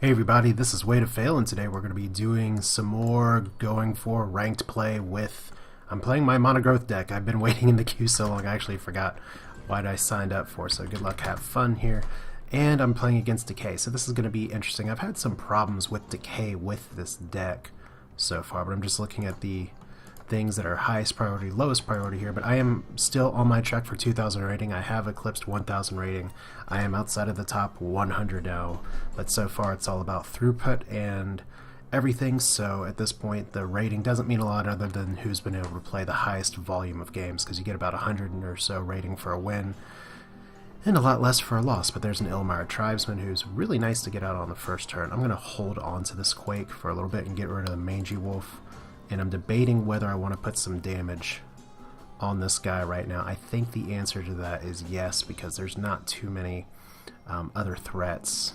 Hey everybody, this is Way to Fail, and today we're going to be doing some more going for ranked play with... I'm playing my monogrowth deck. I've been waiting in the queue so long I actually forgot what I signed up for, so good luck, have fun here. And I'm playing against Decay, so this is going to be interesting. I've had some problems with Decay with this deck so far, but I'm just looking at the things that are highest priority, lowest priority here, but I am still on my track for 2,000 rating. I have eclipsed 1,000 rating. I am outside of the top 100 now, but so far it's all about throughput and everything, so at this point the rating doesn't mean a lot other than who's been able to play the highest volume of games, because you get about 100 or so rating for a win, and a lot less for a loss. But there's an Ilmar Tribesman who's really nice to get out on the first turn. I'm going to hold on to this Quake for a little bit and get rid of the Mangy Wolf. And I'm debating whether I want to put some damage on this guy right now. I think the answer to that is yes, because there's not too many other threats.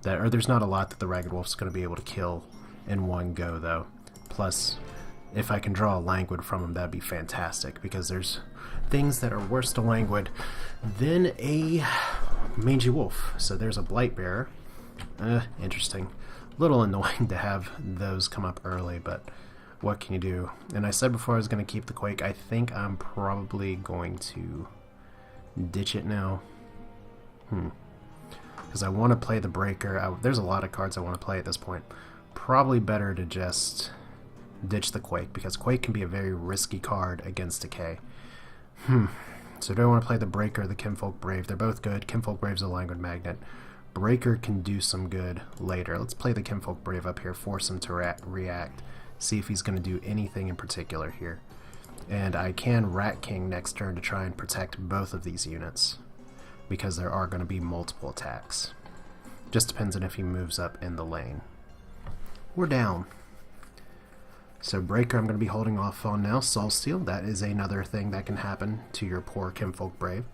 There's not a lot that the Ragged Wolf's going to be able to kill in one go, though. Plus, if I can draw a Languid from him, that'd be fantastic, because there's things that are worse to Languid than a Mangy Wolf. So there's a Blightbearer. Interesting. A little annoying to have those come up early, but what can you do? And I said before I was going to keep the Quake. I think I'm probably going to ditch it now. Because I want to play the Breaker. There's a lot of cards I want to play at this point. Probably better to just ditch the Quake, because Quake can be a very risky card against Decay. So do I want to play the Breaker or the Kinfolk Brave? They're both good. Kinfolk Brave's a Languid Magnet. Breaker can do some good later. Let's play the Kinfolk Brave up here, force him to react. See if he's going to do anything in particular here. And I can Rat King next turn to try and protect both of these units, because there are going to be multiple attacks. Just depends on if he moves up in the lane. We're down. So Breaker I'm going to be holding off on now. Soul Steal, that is another thing that can happen to your poor Kinfolk Brave.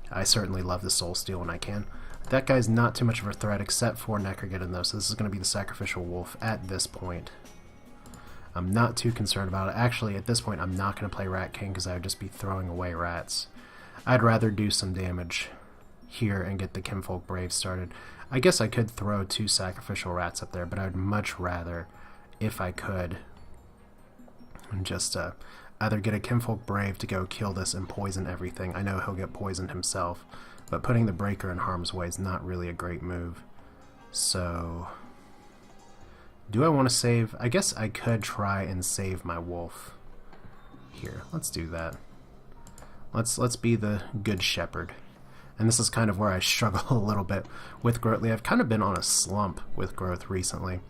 I certainly love the Soul Steal when I can. That guy's not too much of a threat except for Necrogeddon though, so this is going to be the Sacrificial Wolf at this point. I'm not too concerned about it. Actually, at this point, I'm not going to play Rat King, because I would just be throwing away rats. I'd rather do some damage here and get the Kinfolk Brave started. I guess I could throw 2 sacrificial rats up there, but I'd much rather, if I could, just either get a Kinfolk Brave to go kill this and poison everything. I know he'll get poisoned himself, but putting the Breaker in harm's way is not really a great move. So do I want to save? I guess I could try and save my wolf here. Let's do that. Let's be the good shepherd. And this is kind of where I struggle a little bit with growth. I've kind of been on a slump with growth recently,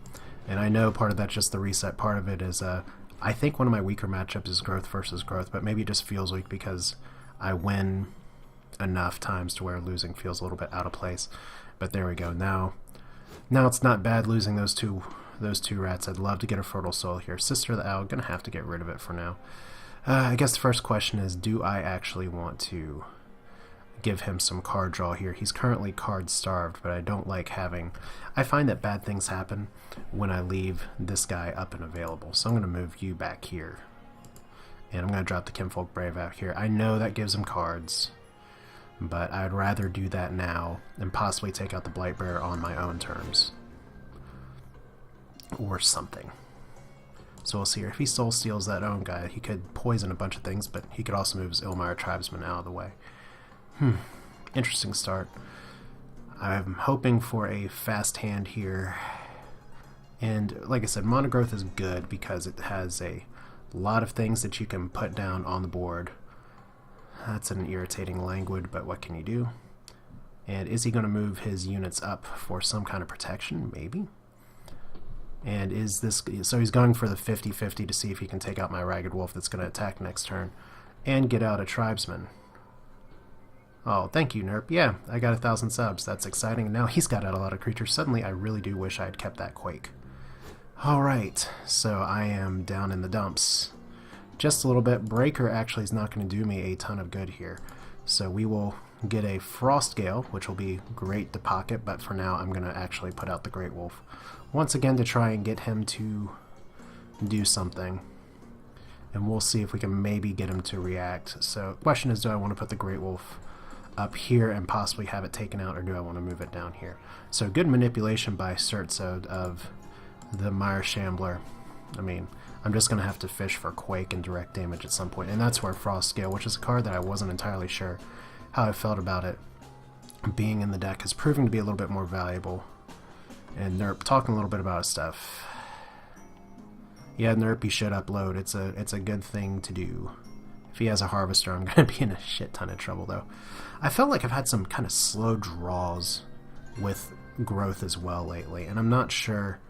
and I know part of that's just the reset. Part of it is I think one of my weaker matchups is growth versus growth, but maybe it just feels weak because I win enough times to where losing feels a little bit out of place. But there we go. Now it's not bad losing those two rats. I'd love to get a Fertile Soul here. Sister of the Owl, gonna have to get rid of it for now. I guess the first question is, do I actually want to give him some card draw here? He's currently card starved, but I don't like having... I find that bad things happen when I leave this guy up and available. So I'm going to move you back here. And I'm going to drop the Kinfolk Brave out here. I know that gives him cards, but I'd rather do that now and possibly take out the Blightbearer on my own terms. Or something. So we'll see here. If he Soul Steals that own guy, he could poison a bunch of things, but he could also move his Ilmar Tribesman out of the way. Interesting start. I'm hoping for a fast hand here. And like I said, Monogrowth is good because it has a lot of things that you can put down on the board. That's an irritating Languid, but what can you do? And is he going to move his units up for some kind of protection? Maybe. And is this... So he's going for the 50-50 to see if he can take out my Ragged Wolf that's going to attack next turn and get out a Tribesman. Oh, thank you, Nerp. Yeah, I got 1,000 subs. That's exciting. Now he's got out a lot of creatures. Suddenly, I really do wish I had kept that Quake. Alright, so I am down in the dumps. Just a little bit. Breaker actually is not going to do me a ton of good here. So we will get a Frost Gale, which will be great to pocket, but for now I'm going to actually put out the Great Wolf once again to try and get him to do something. And we'll see if we can maybe get him to react. So the question is, do I want to put the Great Wolf up here and possibly have it taken out, or do I want to move it down here? So good manipulation by Sirtzgeddon of the Meyer Shambler. I mean, I'm just going to have to fish for Quake and direct damage at some point, and that's where Frost Scale, which is a card that I wasn't entirely sure how I felt about it being in the deck, is proving to be a little bit more valuable. And Nerp, talking a little bit about his stuff. Yeah, Nerp, he should upload. It's a good thing to do. If he has a Harvester, I'm going to be in a shit ton of trouble, though. I felt like I've had some kind of slow draws with growth as well lately, and I'm not sure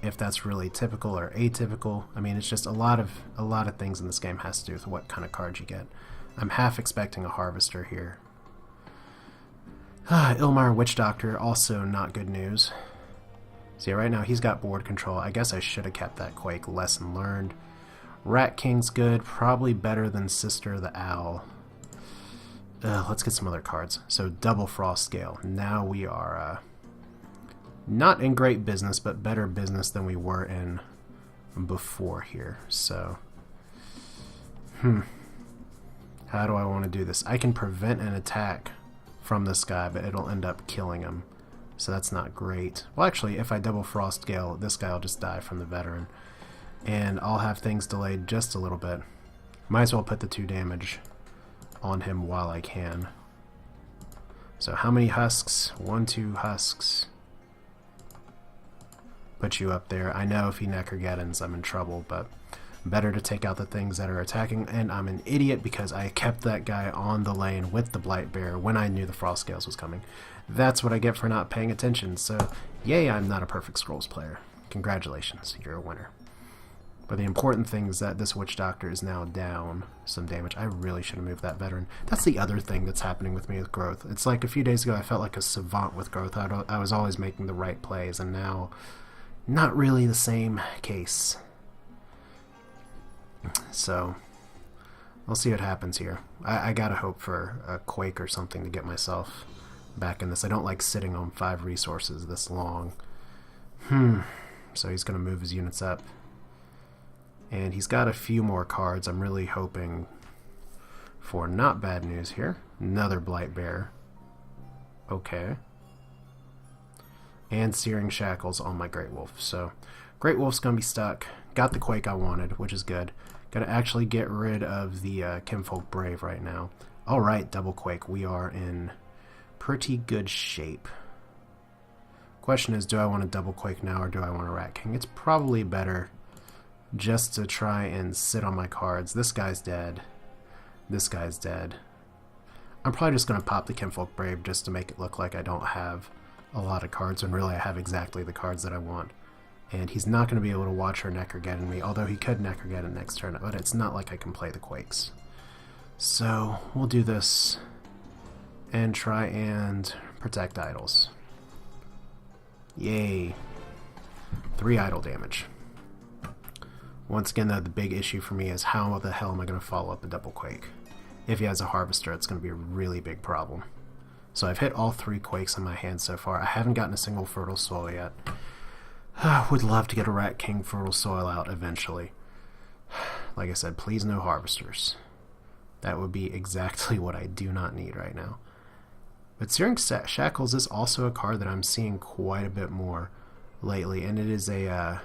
if that's really typical or atypical. I mean, it's just a lot of things in this game has to do with what kind of cards you get. I'm half expecting a Harvester here. Ilmar Witch Doctor, also not good news. See, right now he's got board control. I guess I should have kept that Quake. Lesson learned. Rat King's good, probably better than Sister the Owl. Let's get some other cards. So double Frost Scale. Now we are not in great business, but better business than we were in before here. So, how do I want to do this? I can prevent an attack from this guy, but it'll end up killing him. So that's not great. Well, actually, if I double Frost Scale, this guy will just die from the veteran. And I'll have things delayed just a little bit. Might as well put the 2 damage on him while I can. So how many husks? 1, 2 husks. Put you up there. I know if he Necrogeddons, I'm in trouble, but better to take out the things that are attacking. And I'm an idiot because I kept that guy on the lane with the Blight Bear when I knew the Frost Scales was coming. That's what I get for not paying attention. So, yay, I'm not a perfect Scrolls player. Congratulations, you're a winner. But the important thing is that this Witch Doctor is now down some damage. I really should have moved that veteran. That's the other thing that's happening with me with growth. It's like a few days ago I felt like a savant with growth. I was always making the right plays, and now not really the same case. So we'll see what happens here. I gotta hope for a Quake or something to get myself back in this. I don't like sitting on 5 resources this long. So he's gonna move his units up. And he's got a few more cards. I'm really hoping for not bad news here. Another Blight Bear. Okay. And Searing Shackles on my Great Wolf. So Great Wolf's going to be stuck. Got the Quake I wanted, which is good. Got to actually get rid of the Kinfolk Brave right now. Alright, double Quake. We are in pretty good shape. Question is, do I want to double Quake now or do I want a Rat King? It's probably better just to try and sit on my cards. This guy's dead. This guy's dead. I'm probably just going to pop the Kinfolk Brave just to make it look like I don't have a lot of cards, when really I have exactly the cards that I want. And he's not going to be able to watch her Necrogeddon me, although he could Necrogeddon next turn, but it's not like I can play the Quakes. So we'll do this and try and protect idols. Yay. 3 idol damage. Once again, though, the big issue for me is how the hell am I going to follow up a double Quake? If he has a Harvester, it's going to be a really big problem. So I've hit all 3 Quakes in my hand so far. I haven't gotten a single Fertile Soil yet. Would love to get a Rat King Fertile Soil out eventually. Like I said, please no Harvesters. That would be exactly what I do not need right now. But Searing Shackles is also a card that I'm seeing quite a bit more lately, and it is a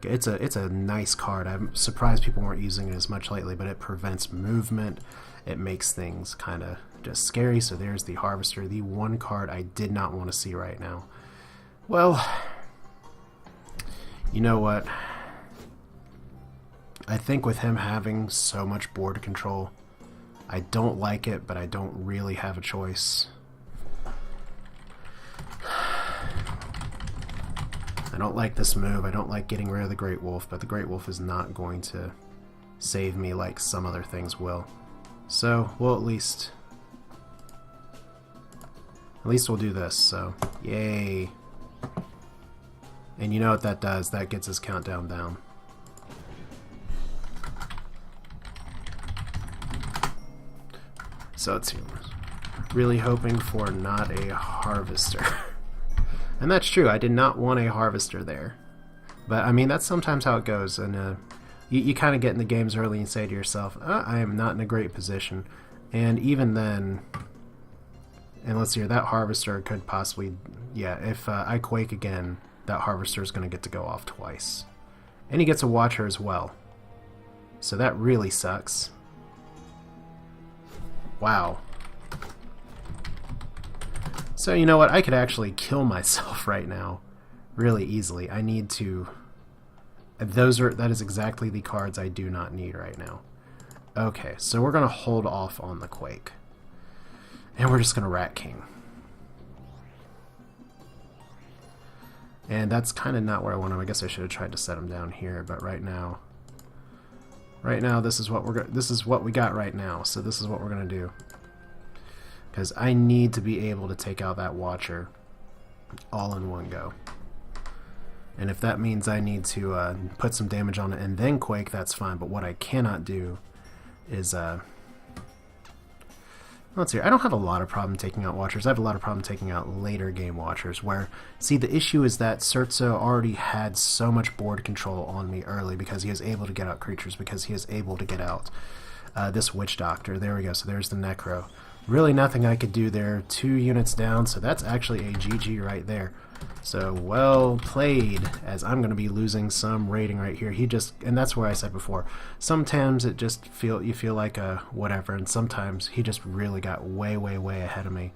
it's a nice card. I'm surprised people weren't using it as much lately, but it prevents movement. It makes things kind of just scary. So there's the Harvester, the one card I did not want to see right now. Well, you know what? I think with him having so much board control, I don't like it, but I don't really have a choice. I don't like this move. I don't like getting rid of the Great Wolf, but the Great Wolf is not going to save me like some other things will. So we'll at least we'll do this. So yay. And you know what that does? That gets his countdown down. So it's really hoping for not a Harvester. And that's true, I did not want a Harvester there. But I mean, that's sometimes how it goes, and you kind of get in the games early and say to yourself, I am not in a great position. And even then, And let's see here, that harvester could possibly... Yeah, if I quake again, that harvester is going to get to go off twice. And he gets a watcher as well. So that really sucks. Wow. So you know what? I could actually kill myself right now really easily. I need to... That is exactly the cards I do not need right now. Okay, so we're going to hold off on the quake. And we're just going to Rat King. And that's kind of not where I want him. I guess I should have tried to set him down here, but right now this is what we got right now. So this is what we're going to do. Because I need to be able to take out that Watcher all in one go. And if that means I need to put some damage on it and then quake, that's fine. But what I cannot do is... let's see, I don't have a lot of problem taking out Watchers. I have a lot of problem taking out later game Watchers, where... See, the issue is that Sirtzo already had so much board control on me early because he is able to get out creatures, because he is able to get out this Witch Doctor. There we go, so there's the Necro. Really nothing I could do there. 2 units down, so that's actually a GG right there. So well played, as I'm going to be losing some rating right here. And that's where I said before, sometimes it just you feel like a whatever, and sometimes he just really got way ahead of me.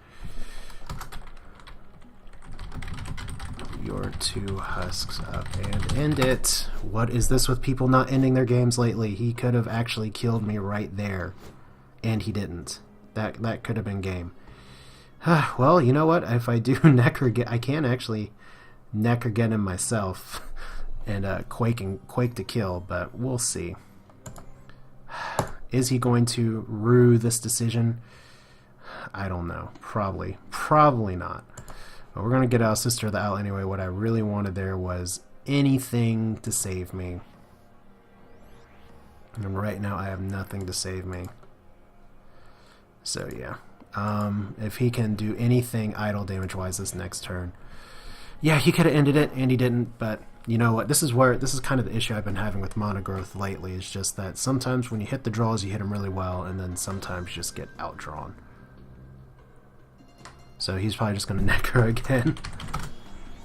Your 2 husks up and end it. What is this with people not ending their games lately? He could have actually killed me right there, and he didn't. That could have been game. Well, you know what? If I do I can actually Necker get him myself and quake to kill, but we'll see. Is he going to rue this decision? I don't know. Probably not. But we're going to get our Sister of the Owl anyway. What I really wanted there was anything to save me. And right now I have nothing to save me. So yeah. If he can do anything idle damage wise this next turn, yeah, he could have ended it, and he didn't. But you know what, this is kind of the issue I've been having with Mono Growth lately. It's just that sometimes when you hit the draws, you hit them really well, and then sometimes you just get outdrawn. So he's probably just going to Necker again.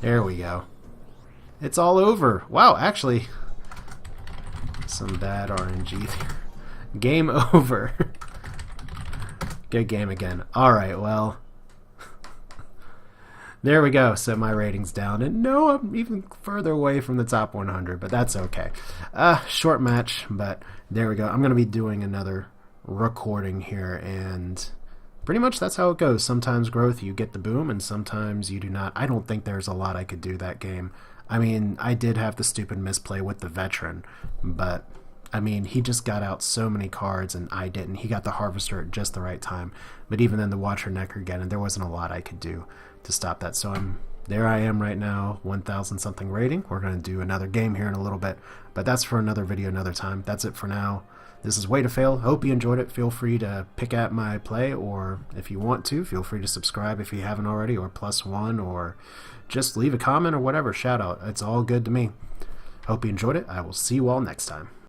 There we go. It's all over. Wow, actually some bad RNG there. Game over. Good game again. Alright, well, there we go. So my rating's down, and no, I'm even further away from the top 100, but that's okay. Short match, but there we go. I'm going to be doing another recording here, and pretty much that's how it goes. Sometimes Growth, you get the boom, and sometimes you do not. I don't think there's a lot I could do that game. I mean, I did have the stupid misplay with the Veteran, but... I mean, he just got out so many cards, and I didn't. He got the Harvester at just the right time. But even then, the Watcher Necker again, and there wasn't a lot I could do to stop that. So there I am right now, 1,000 something rating. We're going to do another game here in a little bit. But that's for another video another time. That's it for now. This is Way to Fail. Hope you enjoyed it. Feel free to pick at my play, or if you want to, feel free to subscribe if you haven't already, or +1, or just leave a comment or whatever. Shout out. It's all good to me. Hope you enjoyed it. I will see you all next time.